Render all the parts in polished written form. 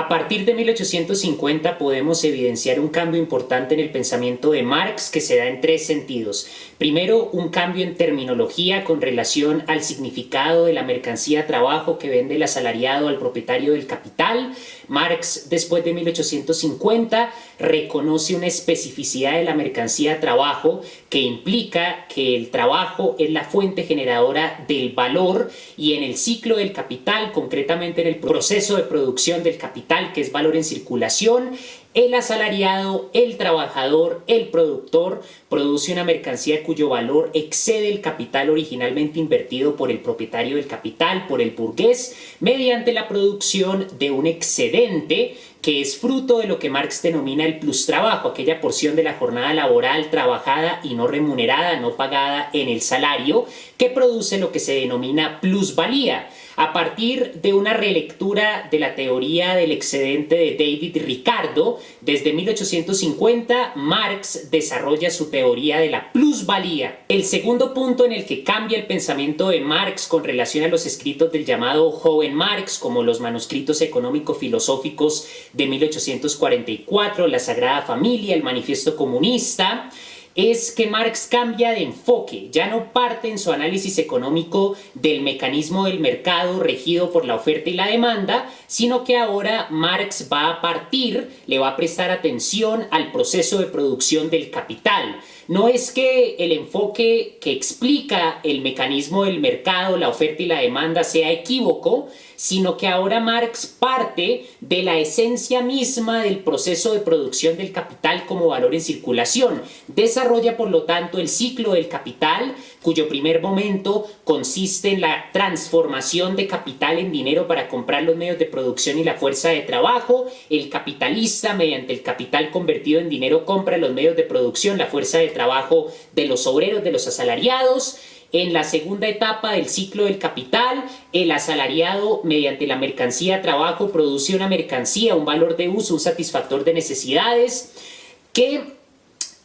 A partir de 1850 podemos evidenciar un cambio importante en el pensamiento de Marx que se da en tres sentidos. Primero, un cambio en terminología con relación al significado de la mercancía trabajo que vende el asalariado al propietario del capital. Marx, después de 1850, reconoce una especificidad de la mercancía trabajo que implica que el trabajo es la fuente generadora del valor y en el ciclo del capital, concretamente en el proceso de producción del capital, que es valor en circulación, el asalariado, el trabajador, el productor produce una mercancía cuyo valor excede el capital originalmente invertido por el propietario del capital, por el burgués, mediante la producción de un excedente que es fruto de lo que Marx denomina el plustrabajo, aquella porción de la jornada laboral trabajada y no remunerada, no pagada en el salario, que produce lo que se denomina plusvalía. A partir de una relectura de la teoría del excedente de David Ricardo, desde 1850 Marx desarrolla su teoría de la plusvalía. El segundo punto en el que cambia el pensamiento de Marx con relación a los escritos del llamado joven Marx, como los manuscritos económico-filosóficos de 1844, la Sagrada Familia, el Manifiesto Comunista, es que Marx cambia de enfoque, ya no parte en su análisis económico del mecanismo del mercado regido por la oferta y la demanda, sino que ahora Marx le va a prestar atención al proceso de producción del capital. No es que el enfoque que explica el mecanismo del mercado, la oferta y la demanda sea equívoco, sino que ahora Marx parte de la esencia misma del proceso de producción del capital como valor en circulación. Desarrolla, por lo tanto, el ciclo del capital, cuyo primer momento consiste en la transformación de capital en dinero para comprar los medios de producción y la fuerza de trabajo. El capitalista, mediante el capital convertido en dinero, compra los medios de producción, la fuerza de trabajo de los obreros, de los asalariados. En la segunda etapa del ciclo del capital, el asalariado, mediante la mercancía trabajo, produce una mercancía, un valor de uso, un satisfactor de necesidades, que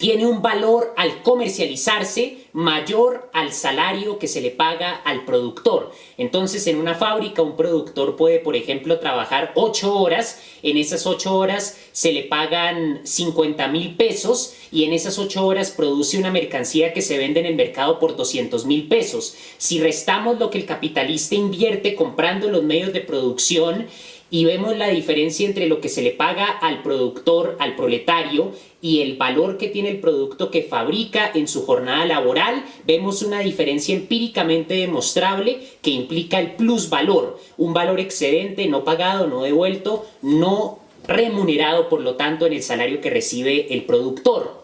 tiene un valor al comercializarse mayor al salario que se le paga al productor. Entonces, en una fábrica, un productor puede, por ejemplo, trabajar 8 horas. En esas 8 horas se le pagan 50,000 pesos y en esas 8 horas produce una mercancía que se vende en el mercado por 200,000 pesos. Si restamos lo que el capitalista invierte comprando los medios de producción y vemos la diferencia entre lo que se le paga al productor, al proletario, y el valor que tiene el producto que fabrica en su jornada laboral, vemos una diferencia empíricamente demostrable que implica el plusvalor, un valor excedente, no pagado, no devuelto, no remunerado, por lo tanto, en el salario que recibe el productor.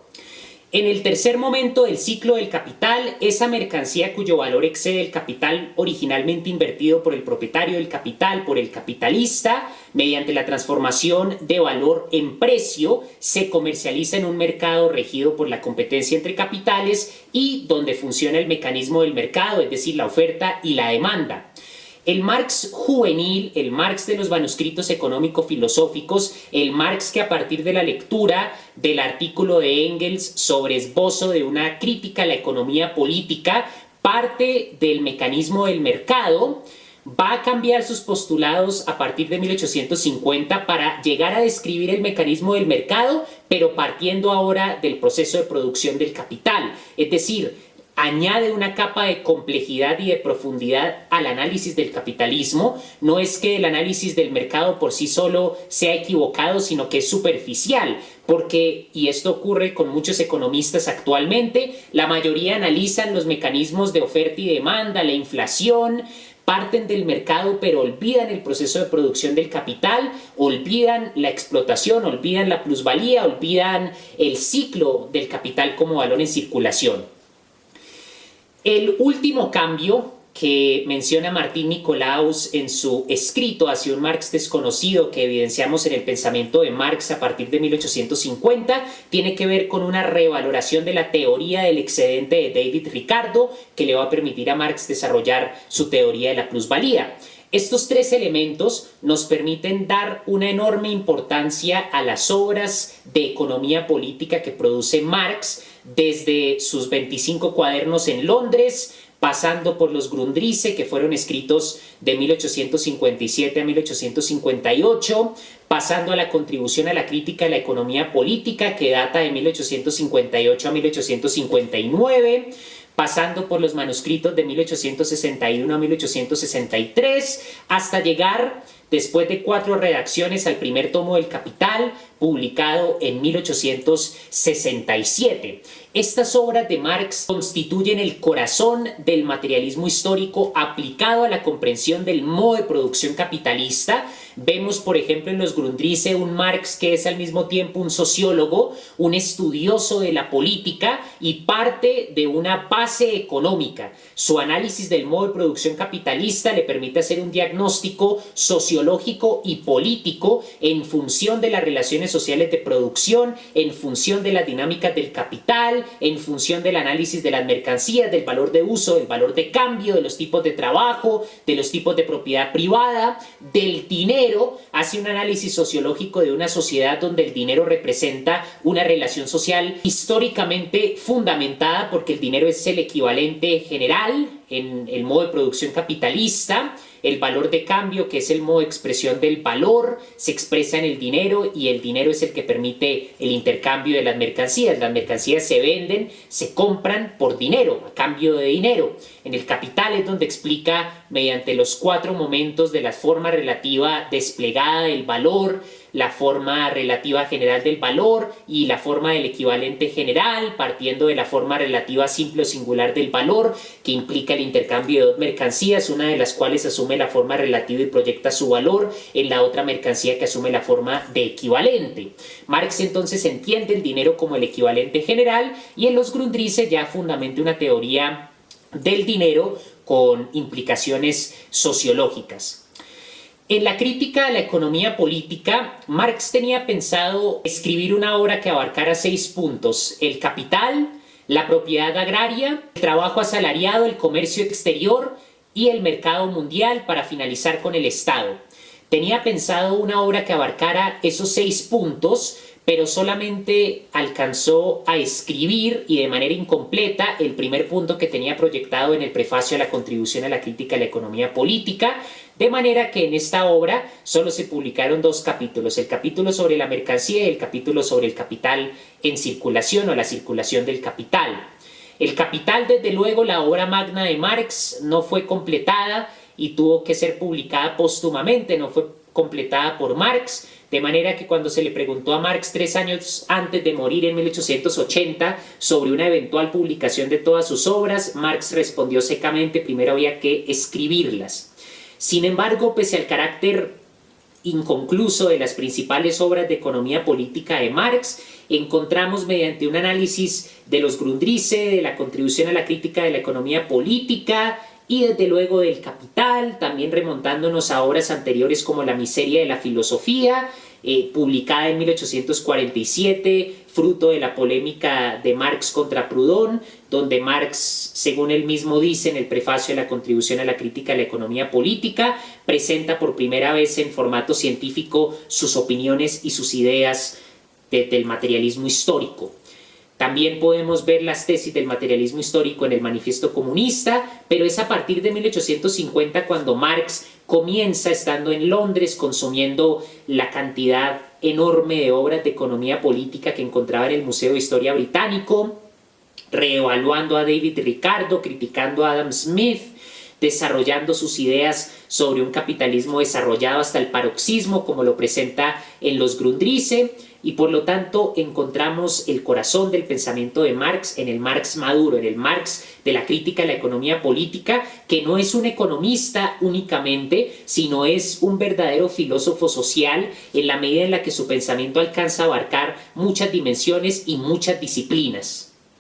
En el tercer momento del ciclo del capital, esa mercancía cuyo valor excede el capital originalmente invertido por el propietario del capital, por el capitalista, mediante la transformación de valor en precio, se comercializa en un mercado regido por la competencia entre capitales y donde funciona el mecanismo del mercado, es decir, la oferta y la demanda. El Marx juvenil, el Marx de los manuscritos económico-filosóficos, el Marx que a partir de la lectura del artículo de Engels sobre esbozo de una crítica a la economía política, parte del mecanismo del mercado, va a cambiar sus postulados a partir de 1850 para llegar a describir el mecanismo del mercado, pero partiendo ahora del proceso de producción del capital. Es decir, añade una capa de complejidad y de profundidad al análisis del capitalismo. No es que el análisis del mercado por sí solo sea equivocado, sino que es superficial, porque, y esto ocurre con muchos economistas actualmente, la mayoría analizan los mecanismos de oferta y demanda, la inflación, parten del mercado pero olvidan el proceso de producción del capital, olvidan la explotación, olvidan la plusvalía, olvidan el ciclo del capital como valor en circulación. El último cambio que menciona Martín Nicolaus en su escrito hacia un Marx desconocido que evidenciamos en el pensamiento de Marx a partir de 1850 tiene que ver con una revaloración de la teoría del excedente de David Ricardo que le va a permitir a Marx desarrollar su teoría de la plusvalía. Estos tres elementos nos permiten dar una enorme importancia a las obras de economía política que produce Marx desde sus 25 cuadernos en Londres, pasando por los Grundrisse, que fueron escritos de 1857 a 1858, pasando a la contribución a la crítica de la economía política, que data de 1858 a 1859, pasando por los manuscritos de 1861 a 1863, hasta llegar, después de 4 redacciones, al primer tomo del Capital, publicado en 1867. Estas obras de Marx constituyen el corazón del materialismo histórico aplicado a la comprensión del modo de producción capitalista. Vemos, por ejemplo, en los Grundrisse un Marx que es al mismo tiempo un sociólogo, un estudioso de la política y parte de una base económica. Su análisis del modo de producción capitalista le permite hacer un diagnóstico sociológico y político en función de las relaciones sociales de producción, en función de las dinámicas del capital, en función del análisis de las mercancías, del valor de uso, del valor de cambio, de los tipos de trabajo, de los tipos de propiedad privada, del dinero. Hace un análisis sociológico de una sociedad donde el dinero representa una relación social históricamente fundamentada, porque el dinero es el equivalente general en el modo de producción capitalista. El valor de cambio, que es el modo de expresión del valor, se expresa en el dinero, y el dinero es el que permite el intercambio de las mercancías. Las mercancías se venden, se compran por dinero, a cambio de dinero. En el Capital es donde explica, mediante los 4 momentos de la forma relativa desplegada del valor, la forma relativa general del valor y la forma del equivalente general, partiendo de la forma relativa simple o singular del valor, que implica el intercambio de 2 mercancías, una de las cuales asume la forma relativa y proyecta su valor en la otra mercancía, que asume la forma de equivalente. Marx entonces entiende el dinero como el equivalente general, y en los Grundrisse ya fundamenta una teoría del dinero con implicaciones sociológicas. En la crítica a la economía política, Marx tenía pensado escribir una obra que abarcara 6 puntos: el capital, la propiedad agraria, el trabajo asalariado, el comercio exterior y el mercado mundial, para finalizar con el Estado. Tenía pensado una obra que abarcara esos 6 puntos, pero solamente alcanzó a escribir, y de manera incompleta, el primer punto que tenía proyectado en el prefacio a la contribución a la crítica a la economía política, de manera que en esta obra solo se publicaron 2 capítulos, el capítulo sobre la mercancía y el capítulo sobre el capital en circulación, o la circulación del capital. El Capital, desde luego, la obra magna de Marx, no fue completada y tuvo que ser publicada póstumamente, no fue completada por Marx, de manera que cuando se le preguntó a Marx 3 años antes de morir, en 1880, sobre una eventual publicación de todas sus obras, Marx respondió secamente: primero había que escribirlas. Sin embargo, pese al carácter inconcluso de las principales obras de economía política de Marx, encontramos, mediante un análisis de los Grundrisse, de la contribución a la crítica de la economía política y desde luego del Capital, también remontándonos a obras anteriores como La miseria de la filosofía, publicada en 1847, fruto de la polémica de Marx contra Proudhon, donde Marx, según él mismo dice en el prefacio de la contribución a la crítica de la economía política, presenta por primera vez en formato científico sus opiniones y sus ideas del materialismo histórico. También podemos ver las tesis del materialismo histórico en el Manifiesto Comunista, pero es a partir de 1850 cuando Marx comienza, estando en Londres, consumiendo la cantidad enorme de obras de economía política que encontraba en el Museo de Historia Británico, reevaluando a David Ricardo, criticando a Adam Smith, desarrollando sus ideas sobre un capitalismo desarrollado hasta el paroxismo, como lo presenta en los Grundrisse, y por lo tanto encontramos el corazón del pensamiento de Marx en el Marx maduro, en el Marx de la crítica a la economía política, que no es un economista únicamente, sino es un verdadero filósofo social, en la medida en la que su pensamiento alcanza a abarcar muchas dimensiones y muchas disciplinas.